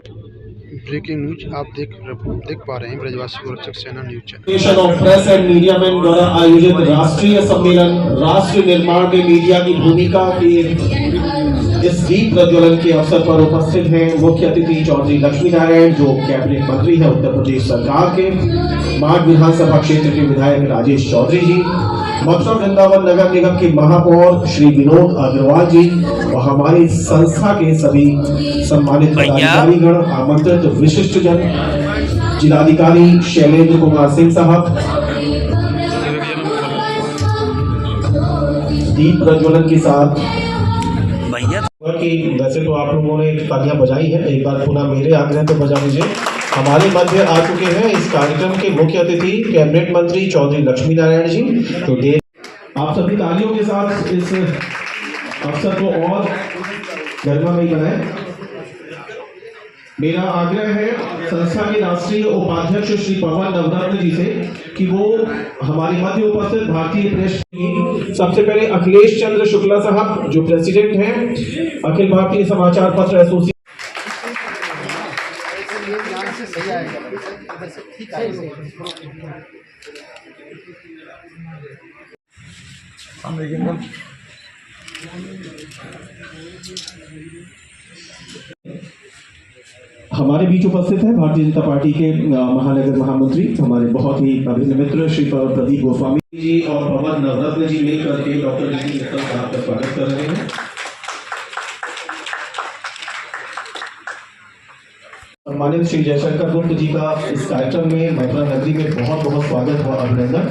Breaking news आप देख पा रहे हैं ब्रजवासी गोरक्षक सेना news channel. Association of press and media man द्वारा आयोजित राष्ट्रीय सम्मेलन राष्ट्र निर्माण में मीडिया की भूमिका के इस दीप प्रज्वलन के अवसर पर उपस्थित हैं मुख्य अतिथि चौधरी लक्ष्मी नारायण, जो कैबिनेट मंत्री है उत्तर प्रदेश सरकार के, मांड विधानसभा क्षेत्र के विधायक राजेश चौधरी जी, मथुरा वृंदावन नगर निगम के महापौर श्री विनोद अग्रवाल जी और हमारी संस्था के सभी सम्मानित पदाधिकारीगण, आमंत्रित विशिष्ट जन, जिलाधिकारी शैलेंद्र कुमार सिंह साहब, दीप प्रज्वलन के साथ कि वैसे तो आप लोगों ने तालियां बजाई है, एक बार पुनः मेरे आग्रह पे बजा लीजिए। हमारे मध्य आ चुके हैं इस कार्यक्रम के मुख्य अतिथि कैबिनेट मंत्री चौधरी लक्ष्मी नारायण जी। तो आप सभी तालियों के साथ इस अवसर को और गरिमामयी बनाएं। मेरा आग्रह है संस्था के राष्ट्रीय उपाध्यक्ष श्री पवन नवरत्न जी से कि वो हमारे मध्य उपस्थित भारतीय प्रेस की सबसे पहले अखिलेश चंद्र शुक्ला साहब, जो प्रेसिडेंट हैं अखिल भारतीय समाचार पत्र एसोसिएशन, हमारे बीच उपस्थित है भारतीय जनता पार्टी के महानगर महामंत्री, हमारे बहुत ही अभिन्न मित्र श्री प्रदीप गोस्वामी जी और पवन नवरत्न जी मिलकर के डॉक्टर जी साहब का स्वागत कर रहे हैं। सम्मानित श्री जयशंकर गुप्त जी का इस कार्यक्रम में मथुरा नगरी में बहुत बहुत स्वागत व अभिनंदन।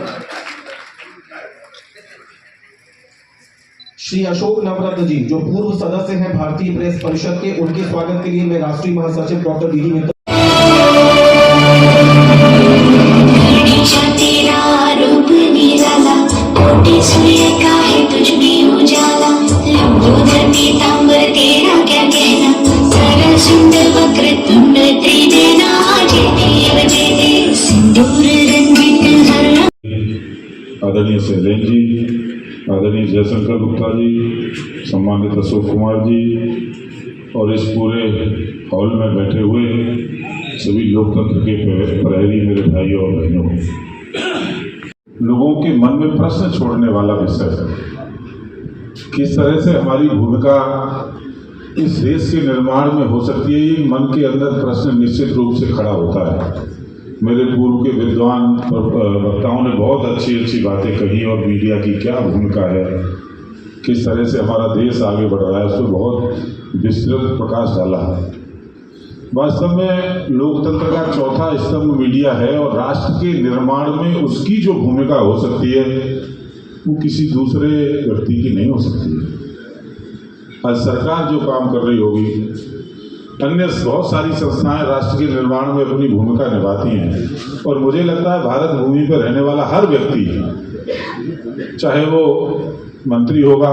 श्री अशोक नवरत्न जी, जो पूर्व सदस्य हैं भारतीय प्रेस परिषद के, उनके स्वागत के लिए मैं राष्ट्रीय महासचिव डॉक्टर डी मित्तल आदरणीय शैलेन जी, आदरणीय जयशंकर गुप्ता जी, सम्मानित अशोक कुमार जी और इस पूरे हॉल में बैठे हुए सभी लोकतंत्र के प्रहरी मेरे भाइयों और बहनों, लोगों के मन में प्रश्न छोड़ने वाला विषय है। किस तरह से हमारी भूमिका इस देश के निर्माण में हो सकती है, ये मन के अंदर प्रश्न निश्चित रूप से खड़ा होता है। मेरे पूर्व के विद्वान वक्ताओं ने बहुत अच्छी अच्छी बातें कही और मीडिया की क्या भूमिका है, किस तरह से हमारा देश आगे बढ़ रहा है, उस पर बहुत विस्तृत प्रकाश डाला है। वास्तव में लोकतंत्र का चौथा स्तंभ मीडिया है और राष्ट्र के निर्माण में उसकी जो भूमिका हो सकती है वो किसी दूसरे व्यक्ति की नहीं हो सकती है। आज सरकार जो काम कर रही होगी, अन्य बहुत सारी संस्थाएं राष्ट्र के निर्माण में अपनी भूमिका निभाती हैं और मुझे लगता है भारत भूमि पर रहने वाला हर व्यक्ति, चाहे वो मंत्री होगा,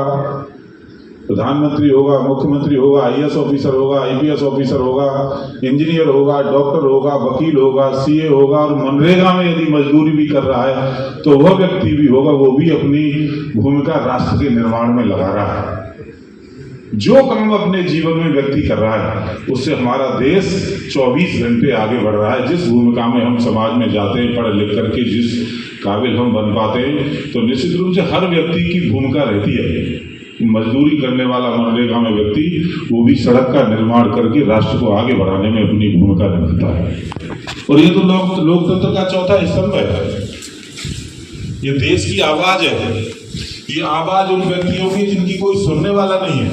प्रधानमंत्री होगा, मुख्यमंत्री होगा, आईएएस ऑफिसर होगा, आईपीएस ऑफिसर होगा, इंजीनियर होगा, डॉक्टर होगा, वकील होगा, सीए होगा और मनरेगा में यदि मजदूरी भी कर रहा है तो वह व्यक्ति भी होगा, वो भी अपनी भूमिका राष्ट्र के निर्माण में लगा रहा है। जो काम अपने जीवन में व्यक्ति कर रहा है उससे हमारा देश 24 घंटे आगे बढ़ रहा है। जिस भूमिका में हम समाज में जाते हैं, पढ़ लिख करके जिस काबिल हम बन पाते हैं, तो निश्चित रूप से हर व्यक्ति की भूमिका रहती है। मजदूरी करने वाला मनरेगा में व्यक्ति, वो भी सड़क का निर्माण करके राष्ट्र को आगे बढ़ाने में अपनी भूमिका निभाता है। और ये तो लोकतंत्र का चौथा स्तंभ है। ये देश की आवाज है। ये आवाज उन व्यक्तियों की जिनकी कोई सुनने वाला नहीं है।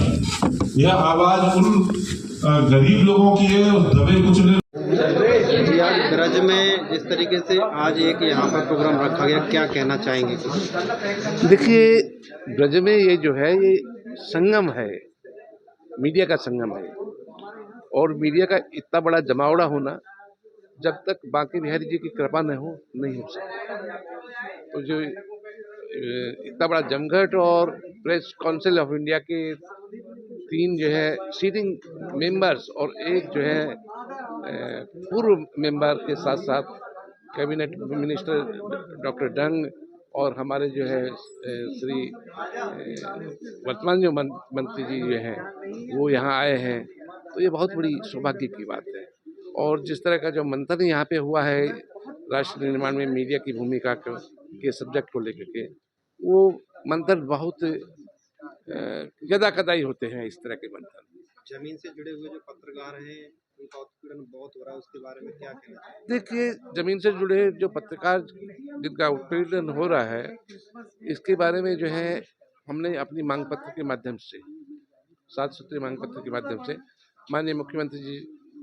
यह आवाज उन गरीब लोगों की है, दबे कुचले। ब्रज में जिस तरीके से आज एक यहाँ पर प्रोग्राम रखा गया, क्या कहना चाहेंगे? देखिए, ब्रज में ये जो है ये संगम है, मीडिया का संगम है और मीडिया का इतना बड़ा जमावड़ा होना जब तक बांके बिहारी जी की कृपा नहीं हो सकता। तो जो इतना बड़ा जमघट और प्रेस काउंसिल ऑफ इंडिया के 3 जो है सीटिंग मेंबर्स और एक जो है पूर्व मेंबर के साथ साथ कैबिनेट मिनिस्टर डॉक्टर डंग और हमारे जो है श्री वर्तमान जो मंत्री जी जो हैं वो यहाँ आए हैं। तो ये बहुत बड़ी सौभाग्य की बात है। और जिस तरह का जो मंथन यहाँ पे हुआ है राष्ट्र निर्माण में मीडिया की भूमिका के सब्जेक्ट को लेकर के, वो मंथन बहुत कदाई होते हैं इस तरह के मंथन। जमीन से जुड़े हुए जो पत्रकार हैं उनका उत्पीड़न बहुत हो रहा है, उसके बारे में क्या कहना चाहिए? देखिए, जमीन से जुड़े जो पत्रकार जिनका उत्पीड़न हो रहा है, इसके बारे में जो है हमने अपनी मांग पत्र के माध्यम से, 7 सूत्रीय मांग पत्र के माध्यम से माननीय मुख्यमंत्री जी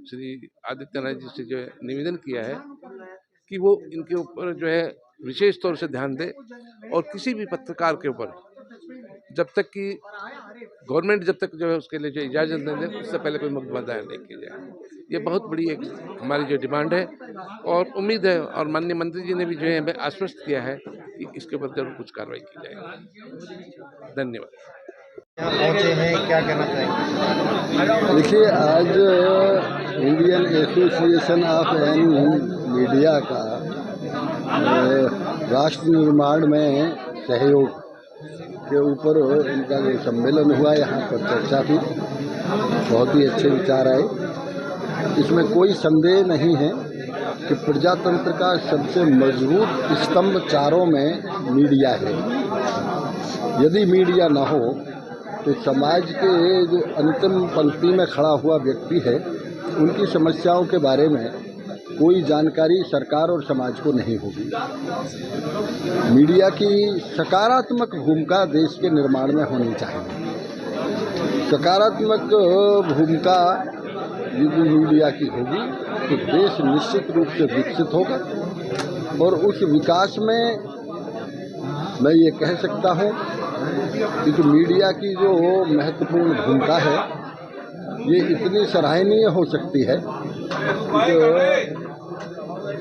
श्री आदित्यनाथ जी से जो है निवेदन किया है कि वो इनके ऊपर जो है विशेष तौर से ध्यान दें और किसी भी पत्रकार के ऊपर जब तक कि गवर्नमेंट जब तक जो है उसके लिए जो इजाज़त नहीं दे उससे पहले कोई मुकदमा दायर नहीं किया जाए। ये बहुत बड़ी एक हमारी जो डिमांड है और उम्मीद है, और माननीय मंत्री जी ने भी जो है हमें आश्वस्त किया है कि इसके ऊपर जरूर कुछ कार्रवाई की जाएगी। धन्यवाद। यहाँ पहुँचे हैं, क्या कहना चाहेंगे? देखिए, आज इंडियन एसोसिएशन ऑफ मीडिया का राष्ट्र निर्माण में सहयोग के ऊपर इनका जो सम्मेलन हुआ, यहाँ पर चर्चा हुई, बहुत ही अच्छे विचार आए। इसमें कोई संदेह नहीं है कि प्रजातंत्र का सबसे मजबूत स्तंभ चारों में मीडिया है। यदि मीडिया न हो तो समाज के जो अंतिम पंक्ति में खड़ा हुआ व्यक्ति है, उनकी समस्याओं के बारे में कोई जानकारी सरकार और समाज को नहीं होगी। मीडिया की सकारात्मक भूमिका देश के निर्माण में होनी चाहिए। सकारात्मक भूमिका यदि मीडिया की होगी तो देश निश्चित रूप से विकसित होगा, और उस विकास में मैं ये कह सकता हूँ कि मीडिया की जो महत्वपूर्ण भूमिका है ये इतनी सराहनीय हो सकती है कि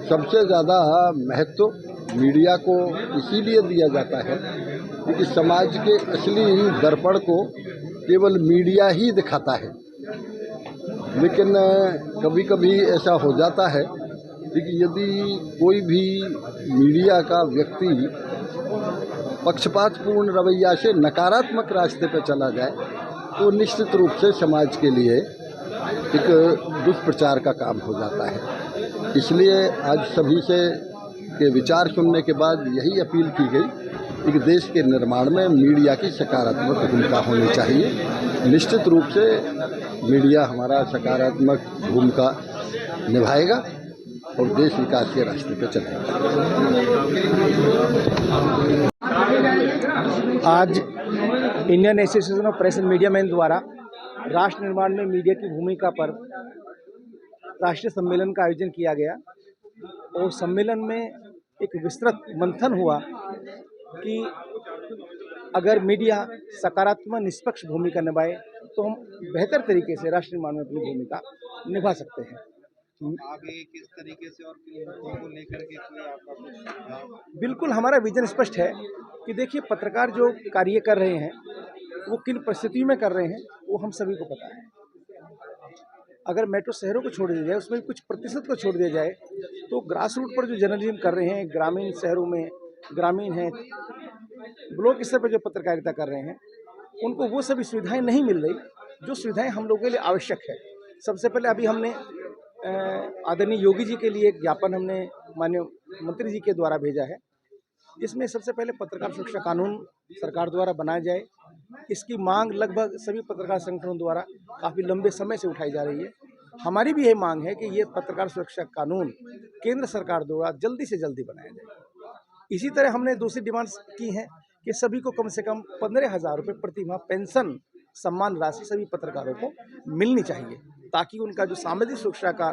सबसे ज़्यादा महत्व मीडिया को इसीलिए दिया जाता है क्योंकि समाज के असली दर्पण को केवल मीडिया ही दिखाता है। लेकिन कभी कभी ऐसा हो जाता है कि यदि कोई भी मीडिया का व्यक्ति पक्षपातपूर्ण रवैया से नकारात्मक रास्ते पर चला जाए तो निश्चित रूप से समाज के लिए एक दुष्प्रचार का काम हो जाता है। इसलिए आज सभी से के विचार सुनने के बाद यही अपील की गई कि देश के निर्माण में मीडिया की सकारात्मक भूमिका होनी चाहिए। निश्चित रूप से मीडिया हमारा सकारात्मक भूमिका निभाएगा और देश विकास के रास्ते पर चलेगा। आज Indian association of press and media man द्वारा राष्ट्र निर्माण में मीडिया की भूमिका पर राष्ट्रीय सम्मेलन का आयोजन किया गया और सम्मेलन में एक विस्तृत मंथन हुआ कि अगर मीडिया सकारात्मक निष्पक्ष भूमिका निभाए तो हम बेहतर तरीके से राष्ट्र निर्माण में अपनी भूमिका निभा सकते हैं। आगे किस तरीके से और किन मुद्दों को लेकर के कोई आपका कुछ सुझाव? बिल्कुल, हमारा विजन स्पष्ट है कि देखिए, पत्रकार जो कार्य कर रहे हैं वो किन परिस्थितियों में कर रहे हैं वो हम सभी को पता है। अगर मेट्रो शहरों को छोड़ दिया जाए, उसमें कुछ प्रतिशत को छोड़ दिया जाए, तो ग्रास रूट पर जो जर्नलिज्म कर रहे हैं, ग्रामीण शहरों में ग्रामीण हैं, ब्लॉक स्तर पर जो पत्रकारिता कर रहे हैं, उनको वो सभी सुविधाएं नहीं मिल रही जो सुविधाएं हम लोगों के लिए आवश्यक है। सबसे पहले अभी हमने आदरणीय योगी जी के लिए एक ज्ञापन हमने माननीय मंत्री जी के द्वारा भेजा है, जिसमें सबसे पहले पत्रकार सुरक्षा कानून सरकार द्वारा बनाया जाए। इसकी मांग लगभग सभी पत्रकार संगठनों द्वारा काफ़ी लंबे समय से उठाई जा रही है। हमारी भी यह मांग है कि ये पत्रकार सुरक्षा कानून केंद्र सरकार द्वारा जल्दी से जल्दी बनाया जाए। इसी तरह हमने दूसरी डिमांड्स की हैं कि सभी को कम से कम 15,000 रुपये प्रति माह पेंशन सम्मान राशि सभी पत्रकारों को मिलनी चाहिए, ताकि उनका जो सामाजिक सुरक्षा का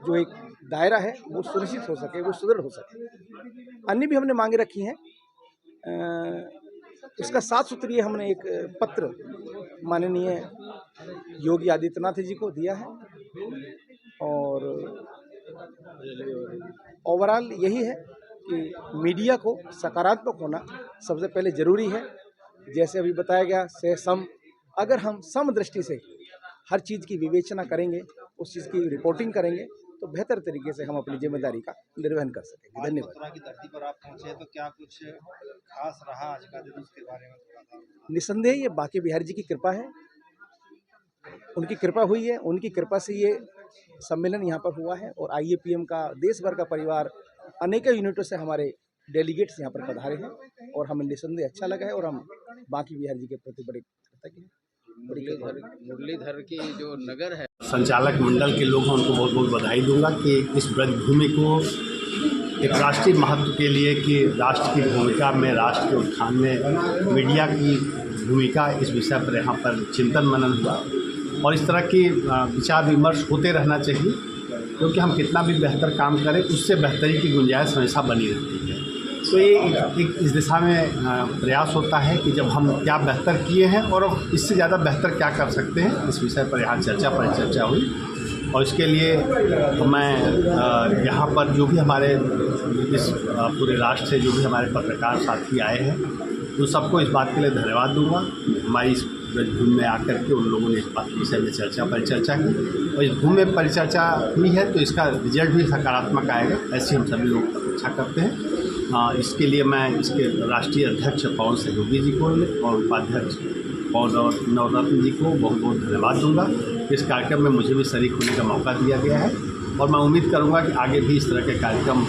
जो एक दायरा है वो सुनिश्चित हो सके, वो सुदृढ़ हो सके। अन्य भी हमने मांगे रखी हैं। इसका 7 सूत्रीय हमने एक पत्र माननीय योगी आदित्यनाथ जी को दिया है और ओवरऑल यही है कि मीडिया को सकारात्मक होना सबसे पहले ज़रूरी है। जैसे अभी बताया गया से सम, अगर हम सम दृष्टि से हर चीज़ की विवेचना करेंगे, उस चीज़ की रिपोर्टिंग करेंगे, तो बेहतर तरीके से हम अपनी जिम्मेदारी का निर्वहन कर सकेंगे। धन्यवाद। मथुरा की धरती पर आप पहुंचे तो क्या कुछ खास रहा आज का दिन, उसके बारे में थोड़ा सा? निसंदेह ये बांके बिहारी जी की कृपा है। उनकी कृपा हुई है, उनकी कृपा से ये सम्मेलन यहाँ पर हुआ है और IAPM का देश भर का परिवार अनेकों यूनिटों से हमारे डेलीगेट्स यहाँ पर पधारे हैं और हमें निसंदेह अच्छा लगा है और हम बाकी बिहार जी के प्रति बड़े कृतज्ञ हैं। मुरलीधर की जो नगर है, संचालक मंडल के लोग हैं उनको बहुत बहुत बधाई दूंगा कि इस ब्रजभूमि को एक राष्ट्रीय महत्व के लिए कि राष्ट्र की भूमिका में, राष्ट्र के उत्थान में मीडिया की भूमिका, इस विषय पर यहाँ पर चिंतन मनन हुआ और इस तरह की विचार विमर्श होते रहना चाहिए, क्योंकि हम कितना भी बेहतर काम करें उससे बेहतरी की गुंजाइश हमेशा बनी रहती है। तो ये एक इस दिशा में प्रयास होता है कि जब हम क्या बेहतर किए हैं और इससे ज़्यादा बेहतर क्या कर सकते हैं, इस विषय पर यहाँ परिचर्चा हुई। और इसके लिए मैं यहाँ पर जो भी हमारे इस पूरे राष्ट्र से जो भी हमारे पत्रकार साथी आए हैं उन सबको इस बात के लिए धन्यवाद दूंगा। हमारी इस ब्रजभूमि में आकर के उन लोगों ने इस बात विषय में परिचर्चा की और इस भूमि में परिचर्चा हुई है तो इसका रिजल्ट भी सकारात्मक आएगा, ऐसी हम सभी लोग प्रतीक्षा करते हैं। इसके लिए मैं इसके राष्ट्रीय अध्यक्ष पवन सहयोगी जी को और उपाध्यक्ष पवन नवरत्न जी को बहुत बहुत धन्यवाद दूंगा। इस कार्यक्रम में मुझे भी शरीक होने का मौका दिया गया है और मैं उम्मीद करूंगा कि आगे भी इस तरह के कार्यक्रम